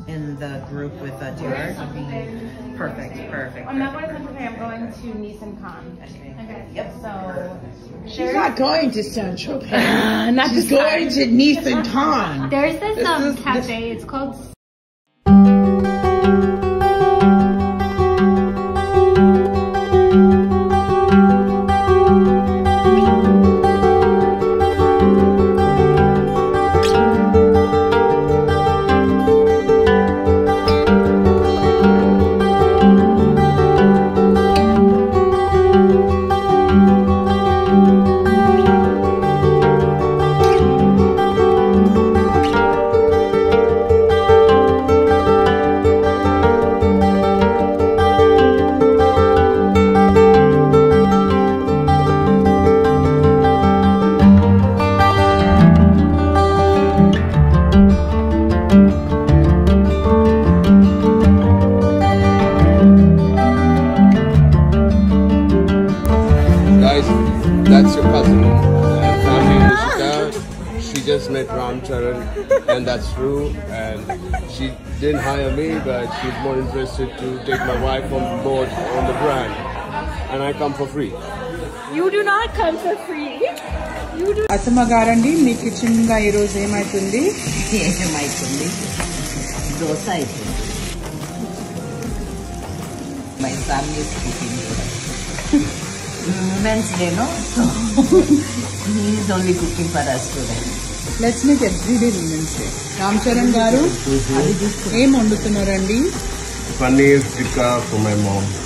In the group with Gerard. Perfect. I'm not going to Saint Tropez. I'm going to Nice and Cannes. Okay. Yep. So she's not going to Saint Tropez. She's going to Nice and Cannes. There's this cafe. It's called. That's your cousin and family Nishika. She just met Ram Charan, and that's true. And she didn't hire me, but she's more interested to take my wife on board on the brand. And I come for free. You do not come for free. You do. Atama garandi, mee kitchen ga ee roju em aitundi? Em aitundi. Dosa aitundi. My family is cooking today. Women's Day, no? So he is only cooking for us today. Let's make everyday Women's Day. Ram Charan garu, em vandutunarandi? Paneer tikka for my mom.